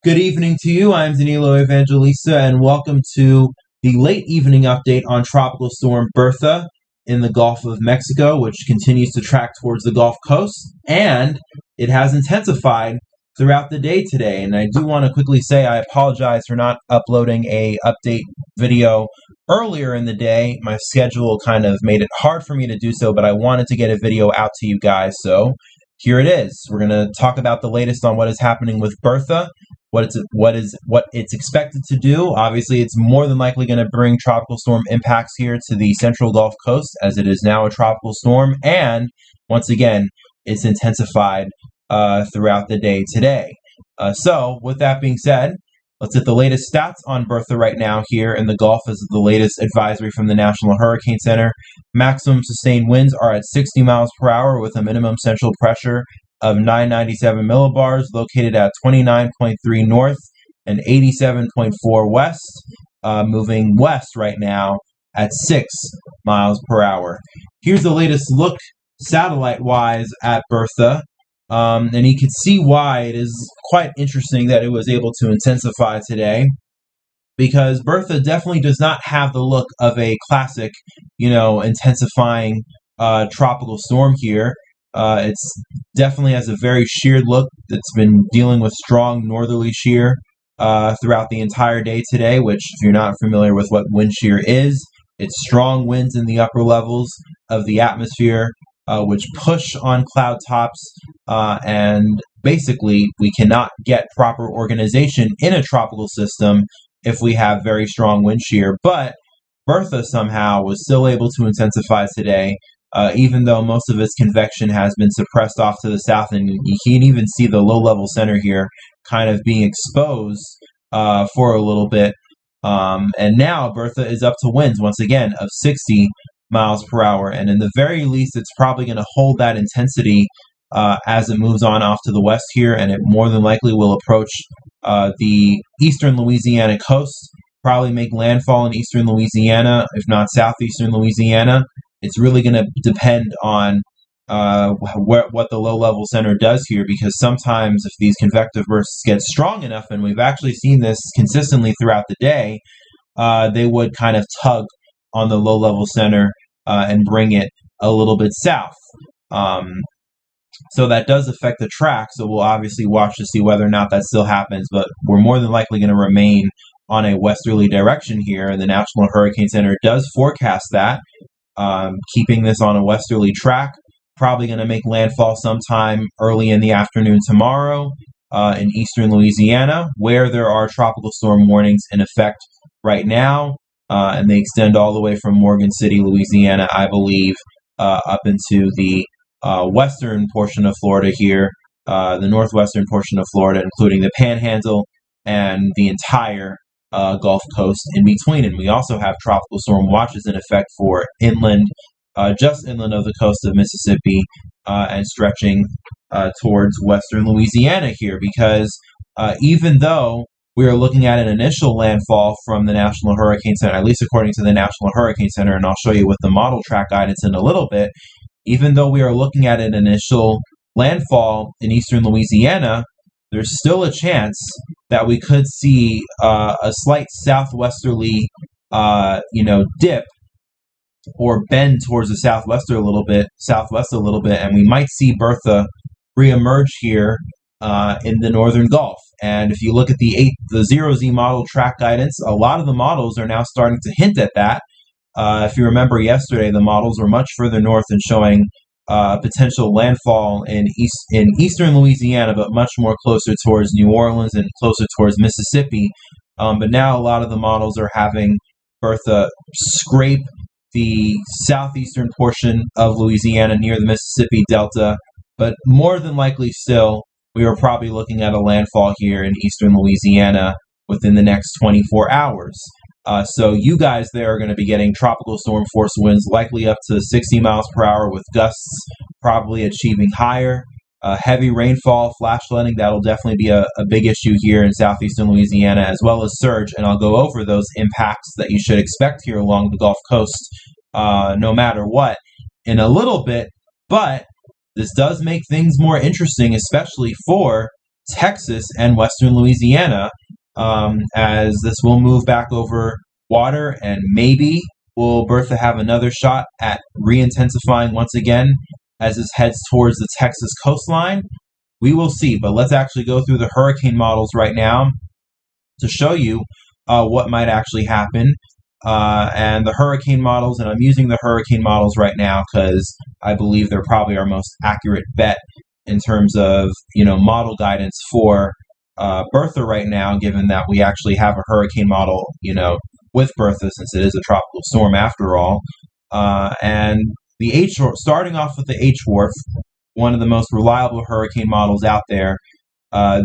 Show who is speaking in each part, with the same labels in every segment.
Speaker 1: Good evening to you. I'm Danilo Evangelista, and welcome to the late evening update on Tropical Storm Bertha in the Gulf of Mexico, which continues to track towards the Gulf Coast, and it has intensified throughout the day today. And I do want to quickly say I apologize for not uploading a update video earlier in the day. My schedule kind of made it hard for me to do so, but I wanted to get a video out to you guys, so here it is. We're going to talk about the latest on what is happening with Bertha, what it's expected to do. Obviously, it's more than likely going to bring tropical storm impacts here to the central Gulf Coast, as it is now a tropical storm, and once again, it's intensified throughout the day today. So, with that being said, let's hit the latest stats on Bertha right now here in the Gulf. This is the latest advisory from the National Hurricane Center. Maximum sustained winds are at 60 miles per hour with a minimum central pressure of 997 millibars, located at 29.3 north and 87.4 west, moving west right now at 6 miles per hour. Here's the latest look satellite-wise at Bertha. And you can see why it is quite interesting that it was able to intensify today, because Bertha definitely does not have the look of a classic, intensifying tropical storm here. It's definitely has a very sheared look. It's been dealing with strong northerly shear throughout the entire day today, which, if you're not familiar with what wind shear is, it's strong winds in the upper levels of the atmosphere, which push on cloud tops, and basically we cannot get proper organization in a tropical system if we have very strong wind shear. But Bertha somehow was still able to intensify today, even though most of its convection has been suppressed off to the south, and you can even see the low-level center here kind of being exposed for a little bit. And now Bertha is up to winds, once again, of 60 miles per hour, and in the very least, it's probably going to hold that intensity as it moves on off to the west here, and it more than likely will approach the eastern Louisiana coast, probably make landfall in eastern Louisiana, if not southeastern Louisiana. It's really going to depend on what the low-level center does here, because sometimes if these convective bursts get strong enough, and we've actually seen this consistently throughout the day, they would kind of tug on the low-level center and bring it a little bit south. So that does affect the track, so we'll obviously watch to see whether or not that still happens, but we're more than likely going to remain on a westerly direction here, and the National Hurricane Center does forecast that, keeping this on a westerly track. Probably going to make landfall sometime early in the afternoon tomorrow in eastern Louisiana, where there are tropical storm warnings in effect right now, and they extend all the way from Morgan City, Louisiana, I believe, up into the western portion of Florida here, the northwestern portion of Florida, including the Panhandle and the entire Gulf Coast in between. And we also have tropical storm watches in effect for inland, just inland of the coast of Mississippi, and stretching towards western Louisiana here, because even though we are looking at an initial landfall from the National Hurricane Center, at least according to the National Hurricane Center, and I'll show you with the model track guidance in a little bit, even though we are looking at an initial landfall in eastern Louisiana, there's still a chance that we could see a slight southwesterly, dip or bend towards the southwest a little bit, and we might see Bertha reemerge here in the northern Gulf. And if you look at the 0Z model track guidance, a lot of the models are now starting to hint at that. If you remember yesterday, the models were much further north and showing potential landfall in eastern Louisiana, but much more closer towards New Orleans and closer towards Mississippi. But now a lot of the models are having Bertha scrape the southeastern portion of Louisiana near the Mississippi Delta, but more than likely still, we are probably looking at a landfall here in eastern Louisiana within the next 24 hours. So you guys there are going to be getting tropical storm force winds likely up to 60 miles per hour with gusts probably achieving higher. Heavy rainfall, flash flooding, that'll definitely be a big issue here in southeastern Louisiana, as well as surge, and I'll go over those impacts that you should expect here along the Gulf Coast no matter what in a little bit, but this does make things more interesting, especially for Texas and western Louisiana, as this will move back over water, and maybe will Bertha have another shot at re-intensifying once again as this heads towards the Texas coastline. We will see, but let's actually go through the hurricane models right now to show you what might actually happen. And the hurricane models, and I'm using the hurricane models right now because I believe they're probably our most accurate bet in terms of model guidance for Bertha right now, given that we actually have a hurricane model with Bertha, since it is a tropical storm after all. And the starting off with the H-Wharf, one of the most reliable hurricane models out there,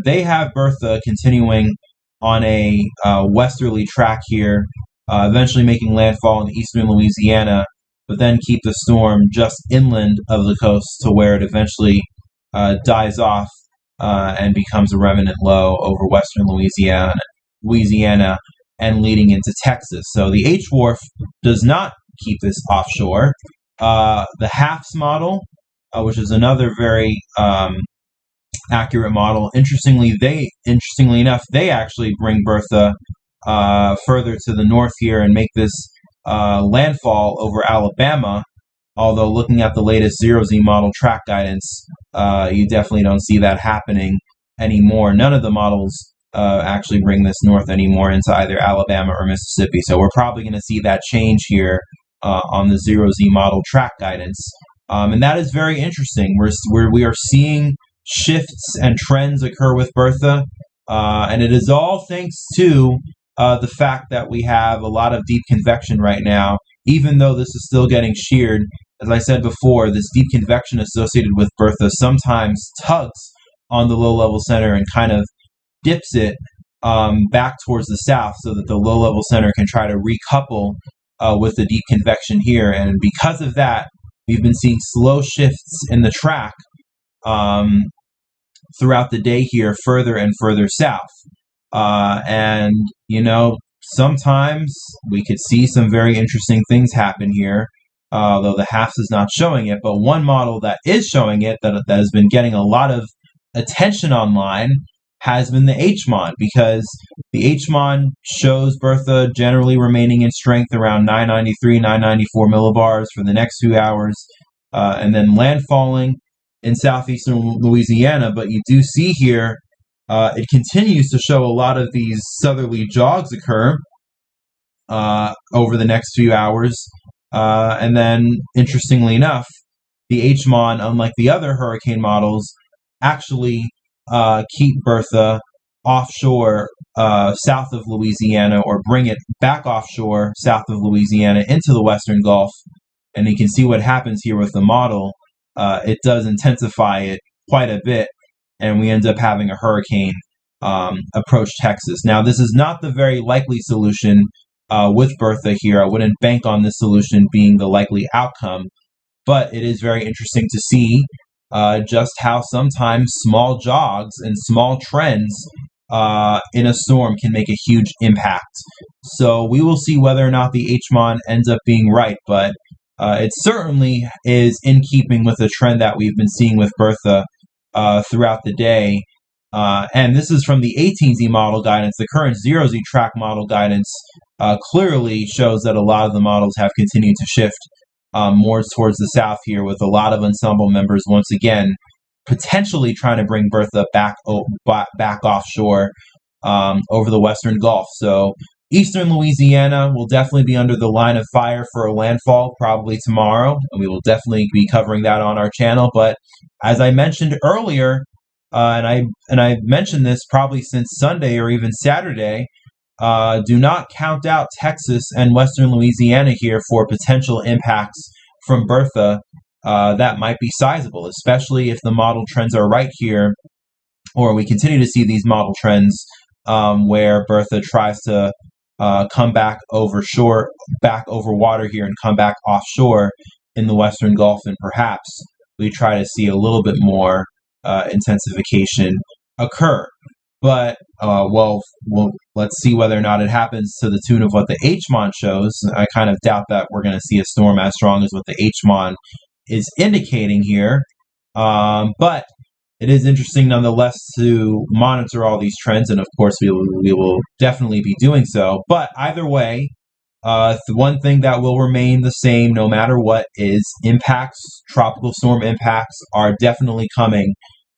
Speaker 1: they have Bertha continuing on a westerly track here, eventually making landfall in eastern Louisiana, but then keep the storm just inland of the coast to where it eventually dies off and becomes a remnant low over western Louisiana and leading into Texas. So the H-Wharf does not keep this offshore. The HAFS model, which is another very accurate model, interestingly enough, they actually bring Bertha further to the north here and make this landfall over Alabama. Although looking at the latest 0Z model track guidance, you definitely don't see that happening anymore. None of the models actually bring this north anymore into either Alabama or Mississippi. So we're probably going to see that change here on the 0Z model track guidance. And that is very interesting. We are seeing shifts and trends occur with Bertha. And it is all thanks to the fact that we have a lot of deep convection right now, even though this is still getting sheared. As I said before, this deep convection associated with Bertha sometimes tugs on the low-level center and kind of dips it back towards the south so that the low-level center can try to recouple with the deep convection here. And because of that, we've been seeing slow shifts in the track throughout the day here, further and further south. And, sometimes we could see some very interesting things happen here, though the HAFS is not showing it. But one model that is showing it, that has been getting a lot of attention online, has been the HMON, because the HMON shows Bertha generally remaining in strength around 993, 994 millibars for the next 2 hours, and then landfalling in southeastern Louisiana. But you do see here, it continues to show a lot of these southerly jogs occur over the next few hours. And then, interestingly enough, the HMON, unlike the other hurricane models, actually keep Bertha offshore south of Louisiana, or bring it back offshore south of Louisiana into the Western Gulf. And you can see what happens here with the model. It does intensify it quite a bit, and we end up having a hurricane approach Texas. Now, this is not the very likely solution with Bertha here. I wouldn't bank on this solution being the likely outcome, but it is very interesting to see just how sometimes small jogs and small trends in a storm can make a huge impact. So we will see whether or not the HMON ends up being right, but it certainly is in keeping with the trend that we've been seeing with Bertha throughout the day. And this is from the 18Z model guidance. The current 0Z track model guidance clearly shows that a lot of the models have continued to shift more towards the south here, with a lot of ensemble members once again potentially trying to bring Bertha back offshore over the Western Gulf. So eastern Louisiana will definitely be under the line of fire for a landfall probably tomorrow, and we will definitely be covering that on our channel. But as I mentioned earlier, and I mentioned this probably since Sunday or even Saturday, do not count out Texas and western Louisiana here for potential impacts from Bertha that might be sizable, especially if the model trends are right here, or we continue to see these model trends where Bertha tries to come back over water here and come back offshore in the Western Gulf, and perhaps we try to see a little bit more intensification occur. But, let's see whether or not it happens to the tune of what the HMON shows. I kind of doubt that we're going to see a storm as strong as what the HMON is indicating here. But it is interesting nonetheless to monitor all these trends, and of course we will definitely be doing so. But either way, the one thing that will remain the same no matter what is impacts. Tropical storm impacts are definitely coming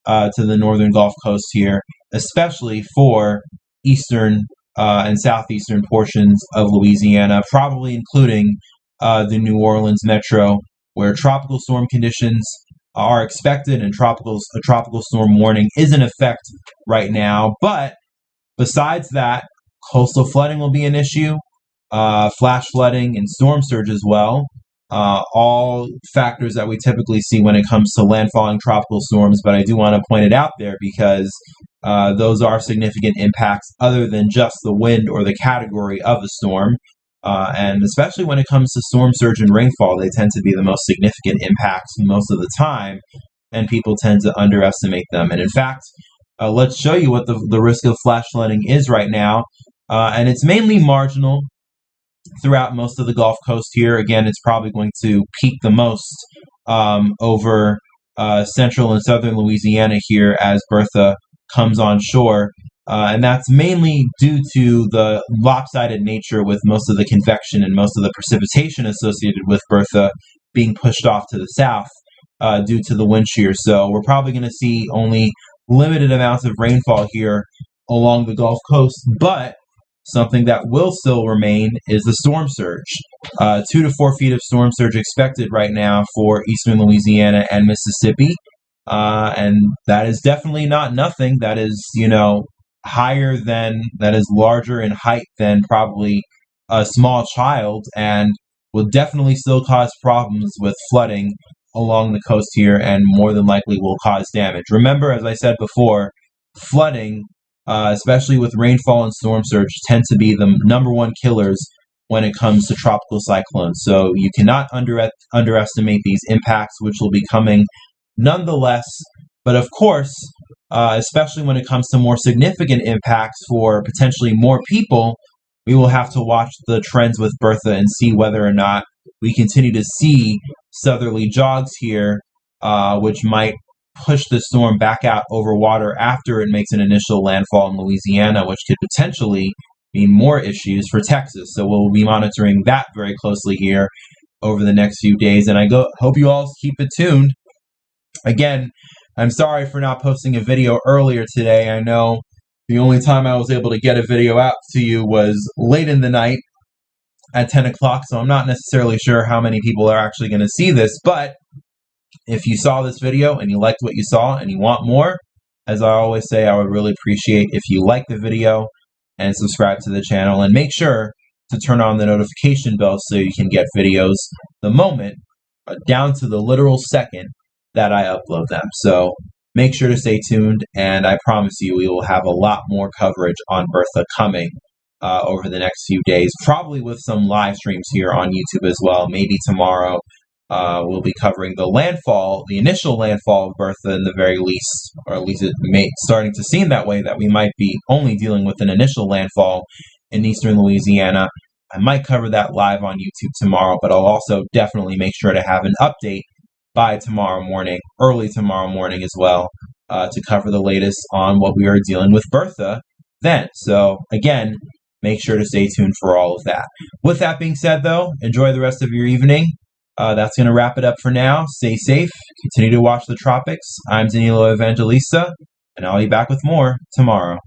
Speaker 1: to the northern Gulf Coast here, especially for eastern and southeastern portions of Louisiana, probably including the New Orleans metro, where tropical storm conditions are expected and a tropical storm warning is in effect right now. But besides that, coastal flooding will be an issue, flash flooding and storm surge as well. All factors that we typically see when it comes to landfalling tropical storms, but I do want to point it out there because those are significant impacts other than just the wind or the category of the storm. And especially when it comes to storm surge and rainfall, they tend to be the most significant impacts most of the time, and people tend to underestimate them. And in fact, let's show you what the risk of flash flooding is right now. And it's mainly marginal throughout most of the Gulf Coast here. Again, it's probably going to peak the most over central and southern Louisiana here as Bertha comes on shore. And that's mainly due to the lopsided nature with most of the convection and most of the precipitation associated with Bertha being pushed off to the south due to the wind shear. So we're probably going to see only limited amounts of rainfall here along the Gulf Coast, but something that will still remain is the storm surge. 2 to 4 feet of storm surge expected right now for eastern Louisiana and Mississippi. And that is definitely not nothing. That is, that is larger in height than probably a small child, and will definitely still cause problems with flooding along the coast here, and more than likely will cause damage. Remember, as I said before, flooding, especially with rainfall and storm surge, tend to be the number one killers when it comes to tropical cyclones. So you cannot underestimate these impacts, which will be coming nonetheless. But of course, especially when it comes to more significant impacts for potentially more people, we will have to watch the trends with Bertha and see whether or not we continue to see southerly jogs here, which might push the storm back out over water after it makes an initial landfall in Louisiana, which could potentially mean more issues for Texas. So we'll be monitoring that very closely here over the next few days, and I hope you all keep it tuned. Again, I'm sorry for not posting a video earlier today. I know the only time I was able to get a video out to you was late in the night at 10 o'clock, so I'm not necessarily sure how many people are actually going to see this, but if you saw this video and you liked what you saw and you want more, as I always say, I would really appreciate if you like the video and subscribe to the channel, and make sure to turn on the notification bell so you can get videos the moment, down to the literal second that I upload them. So make sure to stay tuned, and I promise you we will have a lot more coverage on Bertha coming over the next few days, probably with some live streams here on YouTube as well. Maybe tomorrow we'll be covering the initial landfall of Bertha in the very least, or at least starting to seem that way, that we might be only dealing with an initial landfall in eastern Louisiana. I might cover that live on YouTube tomorrow, but I'll also definitely make sure to have an update by tomorrow morning, early tomorrow morning as well, to cover the latest on what we are dealing with Bertha then. So again, make sure to stay tuned for all of that. With that being said, though, enjoy the rest of your evening. That's going to wrap it up for now. Stay safe. Continue to watch the tropics. I'm Danilo Evangelista, and I'll be back with more tomorrow.